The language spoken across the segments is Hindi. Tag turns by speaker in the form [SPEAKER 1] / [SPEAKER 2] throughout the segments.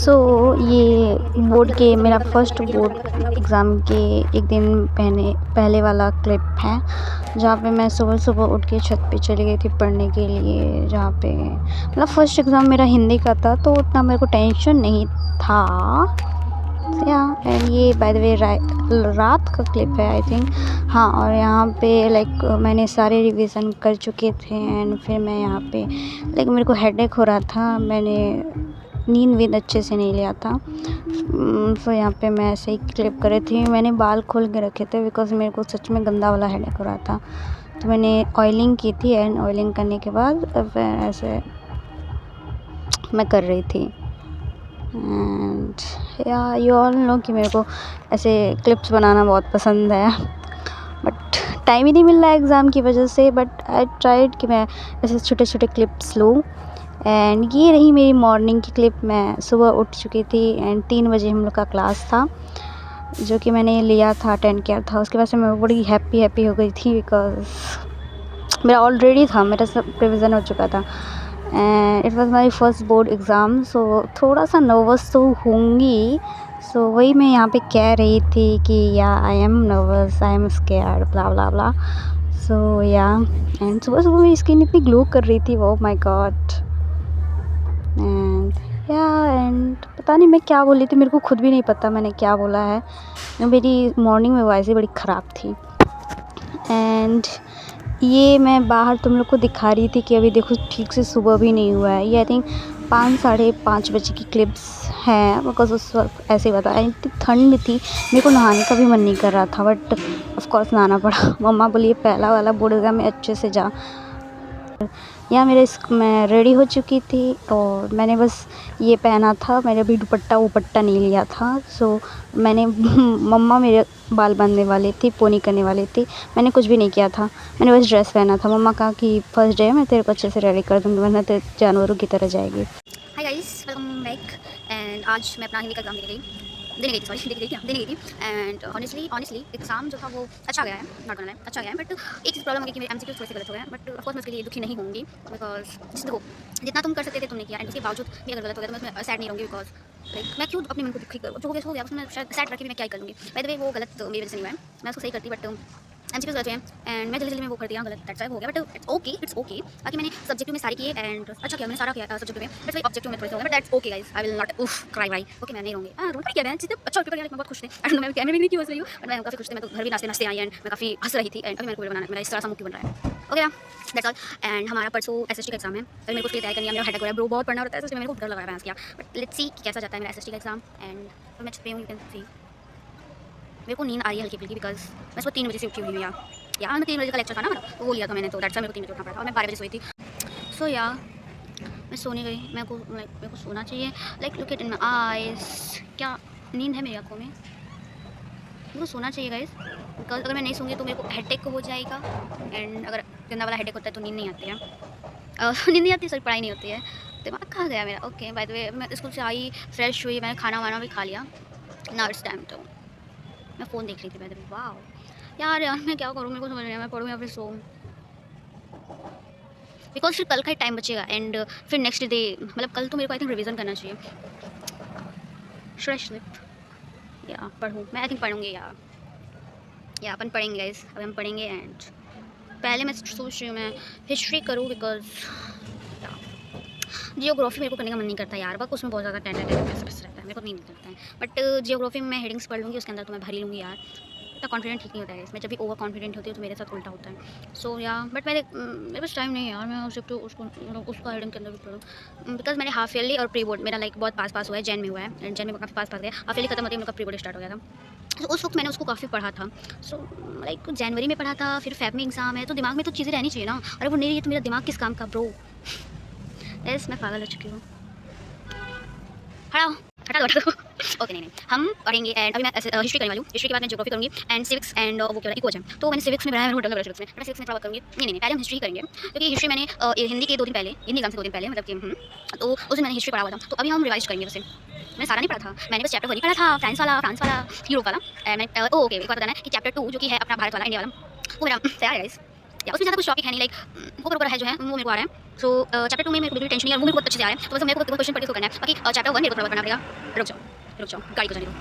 [SPEAKER 1] सो ये बोर्ड के मेरा फर्स्ट बोर्ड एग्ज़ाम के एक दिन पहले वाला क्लिप है, जहाँ पे मैं सुबह उठ के छत पे चली गई थी पढ़ने के लिए। जहाँ पे मतलब फर्स्ट एग्ज़ाम मेरा हिंदी का था, तो उतना मेरे को टेंशन नहीं था। या एंड ये बाय द वे रात का क्लिप है आई थिंक। हाँ, और यहाँ पे लाइक मैंने सारे रिवीजन कर चुके थे एंड फिर मैं यहाँ पे लाइक मेरे को हेडेक हो रहा था, मैंने नींद अच्छे से नहीं लिया था। सो यहाँ पे मैं ऐसे ही क्लिप कर रही थी। मैंने बाल खोल के रखे थे बिकॉज़ मेरे को सच में गंदा वाला हेडेक हो रहा था। तो मैंने ऑयलिंग की थी एंड ऑयलिंग करने के बाद फिर ऐसे मैं कर रही थी। एंड या यू ऑल नो कि मेरे को ऐसे क्लिप्स बनाना बहुत पसंद है, बट टाइम ही नहीं मिल रहा है एग्ज़ाम की वजह से। बट आई ट्राइड कि मैं ऐसे छोटे क्लिप्स लूँ। एंड ये रही मेरी मॉर्निंग की क्लिप। मैं सुबह उठ चुकी थी एंड 3 बजे हम लोग का क्लास था, जो कि मैंने लिया था, अटेंड किया था। उसके बाद से मैं बड़ी हैप्पी हो गई थी बिकॉज़ मेरा ऑलरेडी था, मेरा सब रिविज़न हो चुका था and it was my first board exam. So थोड़ा सा नर्वस तो होंगी। सो वही मैं यहाँ पे कह रही थी कि yeah I am nervous, I am scared, blah blah blah. So yeah and सुबह मेरी स्किन इतनी ग्लो कर रही थी, ओह माय गॉड। एंड पता नहीं मैं क्या बोली थी, मेरे को खुद भी नहीं पता मैंने क्या बोला है। मेरी मॉर्निंग में वॉइस ही बड़ी ख़राब थी। एंड ये मैं बाहर तुम लोग को दिखा रही थी कि अभी देखो ठीक से सुबह भी नहीं हुआ है। ये आई थिंक 5 साढ़े 5 बजे की क्लिप्स हैं बिकॉज़ उस वक्त ऐसे ही बता। इतनी ठंड थी, मेरे को नहाने का भी मन नहीं कर रहा था, बट ऑफ कोर्स नहाना पड़ा। मम्मा बोली पहला वाला बोर्ड एग्ज़ाम में अच्छे से जा। या मैं रेडी हो चुकी थी और मैंने बस ये पहना था, मैंने अभी दुपट्टा नहीं लिया था। सो मैंने मम्मा मेरे बाल बांधने वाले थे, पोनी करने वाले थे, मैंने कुछ भी नहीं किया था, मैंने बस ड्रेस पहना था। मम्मा कहा कि फर्स्ट डे मैं तेरे को अच्छे से रेडी कर दूँगी, वरना तेरे जानवरों की तरह जाएगी।
[SPEAKER 2] Hi guys, welcome back. And आज मैं अपना हिंदी का एग्ज़ाम देने गई थी एंड ऑनेस्टली एग्ज़ाम जो था वो अच्छा गया है, नॉट गonna lie, अच्छा गया है। बट एक चीज़ प्रॉब्लम हो गई कि मेरे एमसीक्यूज़ थोड़े से गलत हो गए हैं। बट ऑफ कोर्स मैं उसके लिए दुखी नहीं होंगी बिकॉज़ देखो, जितना तुम कर सकते थे तुमने किया एंड उसके बावजूद भी अगर गलत हो गया तो मैं उसमें सैड नहीं रहूँगी बिकॉज़ लाइक मैं क्यों अपने मन को दुखी करूँ, जो हो गया सो हो गया, उसमें शायद सैड रख के भी मैं क्या ही कर लूँगी। बाय द वे वो गलत मेरी वजह से नहीं हुआ है, मैं उसको सही करती, बट एमसीक्यूज़ गलत हुए हैं एंड मैं जल्दी में वो कर दिया गलत, दैट्स व्हाई हो गया। But it's okay. बाकी मैंने सब्जेक्टिव में सारी किए एंड अच्छा किया, मैंने सारा किया सब्जेक्टिव में, बट वही ऑब्जेक्टिव में थोड़ा सा हो गया, but that's okay guys. I will not cry why, okay मैं नहीं रहूँगी। रोना नहीं किया, मैं जितने अच्छा पेपर किया मैं बहुत खुश थी। आई डोंट नो मैं कैमरे में नहीं क्यों हंस रही हूँ, बट मैं काफ़ी खुश थी। मैं तो घर भी नाचते आई एंड मैं काफ़ी हंस रही थी एंड अभी मेरे को वीडियो बनाना, मेरा इस तरह सा मुँह क्यों बन रहा है। ओके ना, दैट्स ऑल। एंड हमारा परसों एसएसटी का एग्जाम है, अभी मेरे को उसके लिए तैयारी करनी है। मेरा हेडेक हो रहा है ब्रो, बहुत पढ़ना होता है, इसलिए मेरे को डर लग रहा है क्या, बट लेट्स सी कि कैसा जाता है मेरा एसएसटी का एग्जाम। एंड मैं छुप रही हूँ, यू कैन सी मेरे को नींद आ रही है हल्की फुल्की बिकॉज मैं सुबह 3 बजे से उठी हुई हूँ यार मैं 3 बजे का लेक्चर था ना मेरा, तो वो लिया था मैंने, तो दैट्स मेरे को 3 बजे उठना पड़ा था और मैं 12 बजे सोई थी। सो या मैं सोने गई, मेरे को सोना चाहिए। Like look at in my eyes, क्या नींद है मेरी आंखों में, मेरे को सोना चाहिए गाइस बिकॉज अगर मैं नहीं सोऊंगी तो मेरे को हेडेक हो जाएगा एंड अगर गंदा वाला हेडेक होता है तो नींद नहीं आती है। नींद नहीं आती, सॉरी पढ़ाई नहीं होती है। दिमाग कहाँ गया मेरा। ओके बाय द वे मैं स्कूल से आई, फ्रेश हुई, मैंने खाना वाना भी खा लिया, नाउ इट्स टाइम टू मैं फ़ोन देख रही थी। बाय द वे वाह यार मैं क्या करूँ, मेरे को समझ नहीं आया, मैं पढ़ूँ या फिर सोऊँ बिकॉज फिर कल का ही टाइम बचेगा एंड फिर नेक्स्ट डे मतलब कल तो मेरे को आई थिंक रिवीजन करना चाहिए। शुड आई स्लिप या पढ़ूँ, मैं आई थिंक पढ़ूँगी या अपन पढ़ेंगे गाइस, अभी हम पढ़ेंगे। एंड पहले मैं सोच रही हूँ मैं हिस्ट्री करूँ बिकॉज जियोग्राफी मेरे को करने का मन नहीं करता यार, बस उसमें बहुत ज़्यादा टेंशन रहता है, मेरे को नहीं लगता है। बट जियोग्राफी में मैं हेडिंग्स पढ़ लूँगी, उसके अंदर तो मैं भर ही लूँगी यार। इतना कॉन्फिडेंट ठीक नहीं होता है इसमें, जब भी ओवर कॉन्फिडेंट होती है तो मेरे साथ उल्टा होता है। सो या बट मेरे पास टाइम नहीं है यार, मैं उसे तो उसका हेडिंग के अंदर भी पढ़ूँ बिकॉज मैंने हाफ ईयरली और प्री बोर्ड मेरा लाइक बहुत पास हुआ है, जैन में हुआ है एंड जैन में काफ़ी पास गया। हाफ ईयरली खत्म होती है, मेरा प्री बोर्ड स्टार्ट हो गया था। तो उस वक्त मैंने उसको काफ़ी पढ़ा था। सो लाइक जनवरी में पढ़ा था, फिर फेब में एग्जाम है, तो दिमाग में तो चीज़ें रहनी चाहिए ना। अरे वो नहीं रही है तो मेरा दिमाग किस काम का ब्रो। यस मैं पागल हो चुकी हूँ। हटा दो ओके नहीं हम पढ़ेंगे एंड अभी मैं हिस्ट्री करने वाली हूँ। हिस्ट्री के बाद मैं ज्योग्राफी करूँगी एंड सिविक्स एंड वो क्या इको है, तो मैंने सिविक्स में बनाया, मेरे को डर लग रहा है सिविक्स में, मैं सिविक्स में प्रॉब्लम करूँगी। नहीं पहले हम हिस्ट्री करेंगे क्योंकि हिस्ट्री मैंने हिंदी के 2 दिन पहले, हिंदी एग्जाम से 2 दिन पहले मतलब कि तो उस दिन मैंने हिस्ट्री पढ़ा हुआ था, तो अभी हम रिवाइज करेंगे उसे। मैंने सारा नहीं पढ़ा था, मैंने बस चैप्टर 1 ही पढ़ा था, फ्रांस वाला यूरोप वाला। एंड मैं ओके एक बात बताना है कि चैप्टर 2 जो कि है अपना भारत वाला, इंडिया वाला, वो मेरा तैयार है गाइस। या उसमें ज़्यादा कुछ टॉपिक है नहीं, लाइक ऊपर ऊपर है जो है वो मेरे को आ रहा है। सो चैप्टर 2 में मेरे को बिल्कुल टेंशन नहीं है और वो मेरे को बहुत अच्छे से आ रहा है, तो बस मेरे को क्वेश्चन पढ़ के इसको करना है। बाकी चैप्टर 1 मेरे को थोड़ा बहुत करना पड़ेगा। रुक जाओ गाड़ी को जाने दो।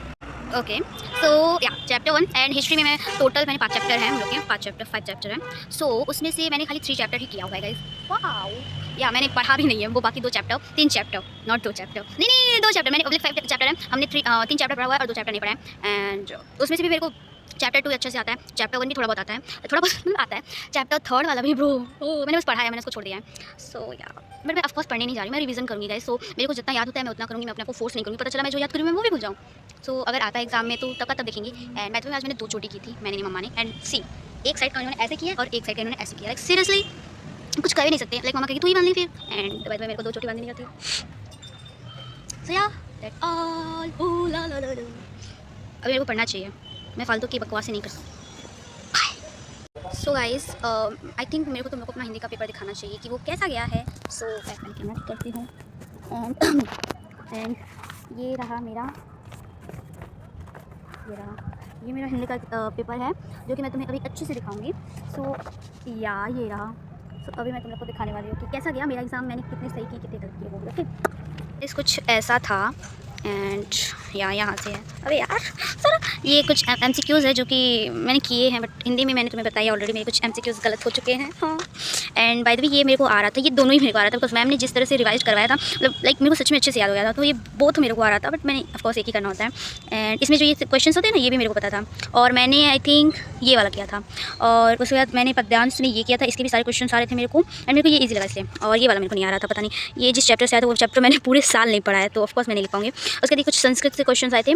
[SPEAKER 2] ओके, सो या चैप्टर 1 एंड हिस्ट्री में मैं टोटल मैंने 5 चैप्टर हैं हम लोग के, 5 चैप्टर हैं। सो उसमें से मैंने खाली 3 चैप्टर ही किया हुआ है गाइस। वाओ, या मैंने पढ़ा भी नहीं है वो, बाकी 2 चैप्टर 3 चैप्टर, नॉट 2 चैप्टर, नहीं 2 चैप्टर, मैंने पब्लिक 5 चैप्टर है, हमने 3 चैप्टर पढ़ा हुआ है और 2 चैप्टर नहीं पढ़ा है। एंड उसमें से भी मेरे को चैप्टर 2 अच्छे से आता है, चैप्टर 1 भी थोड़ा बहुत आता है, थोड़ा बहुत आता है, चैप्टर 3 वाला भी ब्रो मैंने बस पढ़ा है, मैंने उसको छोड़ दिया है। सो या बट मैं ऑफकोर्स पढ़ने नहीं जा रही, मैं रिवीजन करूँगी गाइस। सो मेरे को जितना याद होता है मैं उतना करूँगी, मैं अपने को फोर्स नहीं करूँगी, पता चला मैं जो याद करूँ मैं वो भी भूल जाऊँ। सो अगर आता है एग्जाम में तो तब का तब देखेंगे। एंड मैथ में आज मैंने 2 चोटी की थी, मैंने मम्मा ने, एंड सी एक साइड का उन्होंने ऐसे किया और एक साइड का इन्होंने ऐसे किया, लाइक सीरियसली कुछ कर ही नहीं सकते। लाइक मम्मा कहेगी तू ही बांध ली फिर, एंड बाद में मेरे को 2 चोटी बांधनी नहीं आती। सो या दैट ऑल, ओ ला ला ला ला। अभी मेरे को पढ़ना चाहिए, मैं फालतू की बकवास नहीं कर सकती। सो गाइस आई थिंक मेरे को तुम लोग को अपना हिंदी का पेपर दिखाना चाहिए कि वो कैसा गया है। सो मैं कैमरा करती हूँ एंड ये रहा मेरा ये मेरा हिंदी का पेपर है जो कि मैं तुम्हें अभी अच्छे से दिखाऊंगी। सो या ये रहा। सो अभी मैं तुम लोग को दिखाने वाली हूँ कि कैसा गया मेरा एग्ज़ाम, मैंने कितने सही की कितने गलत किए वो भी। ओके, इस कुछ ऐसा था एंड यहाँ से है। अबे यार सर, ये कुछ MCQs है जो कि मैंने किए हैं, बट हिंदी में मैंने तुम्हें बताया ऑलरेडी मेरे कुछ MCQs गलत हो चुके हैं। हाँ, एंड बाय द वे ये मेरे को आ रहा था, ये दोनों ही मेरे को आ रहा था, बिकॉज मैम ने जिस तरह से रिवाइज करवाया था, मतलब लाइक मेरे को सच में अच्छे से याद हो गया था, तो ये बोथ मेरे को आ रहा था, बट मैंने ऑफकोर्स एक ही करना होता है। एंड इसमें जो ये क्वेश्चन होते हैं ना, ये भी मेरे को पता था, और मैंने आई थिंक ये वाला किया था, और उसके बाद मैंने पद्यांश में ये किया था, इसके भी सारे क्वेश्चन आ रहे थे मेरे को, एंड मेरे को ये ईजी लगा इसलिए, और ये वाला मेरे को नहीं आ रहा था, पता नहीं ये जिस चैप्टर से आया था वो चैप्टर मैंने पूरे साल नहीं पढ़ा है, तो ऑफकोर्स मैं नहीं लिख पाऊंगी। उसके बाद कुछ संस्कृत से क्वेश्चन आए थे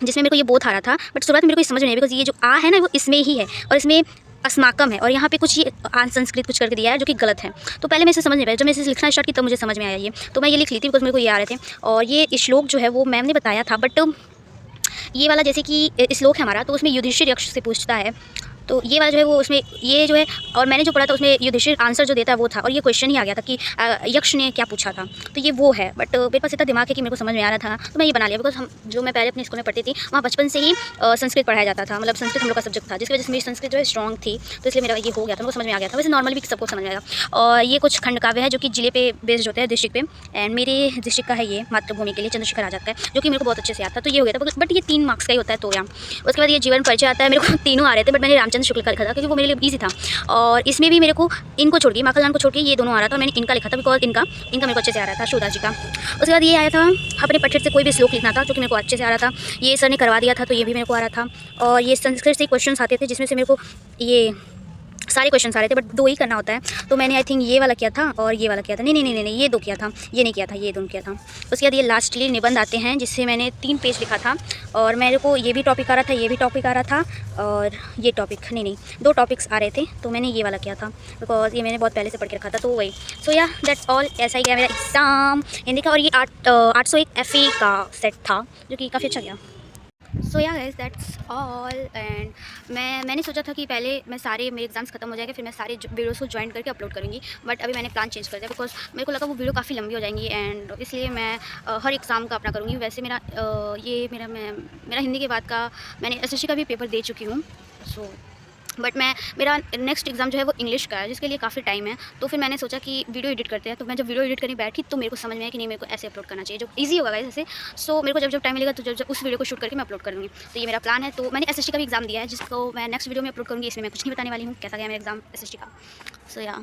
[SPEAKER 2] जिसमें मेरे को ये बहुत आ रहा था, बट शुरुआत में मेरे को समझ में नहीं, बिकॉज ये जो आ है ना वो इसमें ही है और इसमें अस्माकम है, और यहाँ पे कुछ ये संस्कृत कुछ करके दिया है जो कि गलत है। तो पहले मैं इसे समझ नहीं पाया, जब मैं इसे लिखना स्टार्ट की तब मुझे समझ में आया ये, तो मैं ये लिख ली थी बिकॉज मेरे को ये आ रहे थे। और ये श्लोक जो है वो मैम ने बताया था, बट ये वाला जैसे कि श्लोक है हमारा, तो उसमें युधिष्ठिर यक्ष से पूछता है, तो ये वाला जो है वो उसमें ये जो है, और मैंने जो पढ़ा था उसमें युधिष्ठिर आंसर जो देता है वो था, और ये क्वेश्चन ही आ गया था कि यक्ष ने क्या पूछा था, तो ये वो है। बट मेरे पास इतना दिमाग है कि मेरे को समझ में आ रहा था, तो मैं ये बना लिया, बिकॉज हम जो मैं पहले अपने स्कूल में पढ़ती थी वहाँ बचपन से ही संस्कृत पढ़ाया जाता था, मतलब संस्कृत हम लोग का सब्जेक्ट था, जिसकी वजह से मेरी संस्कृत जो है स्ट्रॉन्ग थी, तो इसलिए मेरा ये हो गया था, मेरे को समझ में आ गया था। वैसे नॉर्मल भी सबको समझ में आएगा। और ये कुछ खंड काव्य है जो कि जिले पे बेस्ड होते हैं, डिस्ट्रिक्ट पे, एंड मेरे डिस्ट्रिक्ट का है ये, मातृभूमि के लिए चंद्रशेखर आजाद का है, जो कि मेरे को बहुत अच्छे से आता था, तो ये हो गया था। बट ये 3 मार्क्स का ही होता है, तो यहाँ उसके बाद ये जीवन परिचय आता है, मेरे को तीनों आ रहे थे, बट मैंने रामचंद्र शुक्ल का लिखा था क्योंकि वो मेरे लिए ईजी था। और इसमें भी मेरे को इनको छोड़ के, माखनलाल को छोड़ के ये दोनों आ रहा था, और मैंने इनका लिखा था बिकॉज इनका मेरे को अच्छे से आ रहा था, शिवदास जी का। उसके बाद ये आया था अपने पठ्य से कोई भी श्लोक लिखना था जो कि मेरे को अच्छे से आ रहा था, ये सर ने करवा दिया था, तो ये भी मेरे को आ रहा था। और ये संस्कृत से क्वेश्चन आते थे जिसमें से मेरे को ये सारे क्वेश्चन आ रहे थे, बट 2 ही करना होता है, तो मैंने आई थिंक ये वाला किया था और ये वाला किया था, नहीं ये 2 किया था, ये नहीं किया था, ये दोनों किया था। उसके बाद ये लास्टली निबंध आते हैं जिससे मैंने 3 पेज लिखा था, और मेरे को ये भी टॉपिक आ रहा था, ये भी टॉपिक आ रहा था, और ये टॉपिक नहीं 2 टॉपिक्स आ रहे थे, तो मैंने ये वाला किया था बिकॉज ये मैंने बहुत पहले से पढ़ के रखा था, तो वही। सो या दैट्स ऑल, ऐसा ही गया मेरा एग्ज़ाम हिंदी का, और ये 801 FE का सेट था जो कि काफ़ी अच्छा गया। सो या गाइस दैट्स ऑल। एंड मैंने सोचा था कि पहले मैं सारे मेरे एग्जाम्स खत्म हो जाएंगे फिर मैं सारे वीडियोस को ज्वाइन करके अपलोड करूँगी, बट अभी मैंने प्लान चेंज कर दिया बिकॉज मेरे को लगा वो वीडियो काफ़ी लंबी हो जाएंगी, एंड इसलिए मैं हर एग्ज़ाम का अपना करूँगी। वैसे मेरा हिंदी के बाद का मैंने SSC का भी पेपर दे चुकी हूँ, सो बट मेरा नेक्स्ट एग्ज़ाम जो है वो इंग्लिश का है जिसके लिए काफ़ी टाइम है, तो फिर मैंने सोचा कि वीडियो एडिट करते हैं। तो मैं जब वीडियो एडिट करने बैठी तो मेरे को समझ में आया कि नहीं, मेरे को ऐसे अपलोड करना चाहिए जो ईजी होगा ऐसे। सो मेरे को जब टाइम मिलेगा तो जब उस वीडियो को शूट करके मैं अपलोड करूँगी, तो ये मेरा प्लान है। तो मैंने SSC का भी एग्ज़ाम दिया है जिसको मैं नेक्स्ट वीडियो में अपलोड करूँगी, इसमें मैं कुछ नहीं बताने वाली हूँ कैसा गया मेरा एग्ज़ाम SSC का। सो या